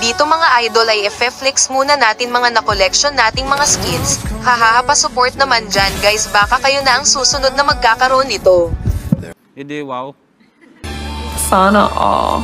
dito mga idol ay i-flex muna natin mga na-collection nating mga skins. Hahaha, pa-support naman dyan guys, baka kayo na ang susunod na magkakaroon nito. Hindi, wow. Sana all.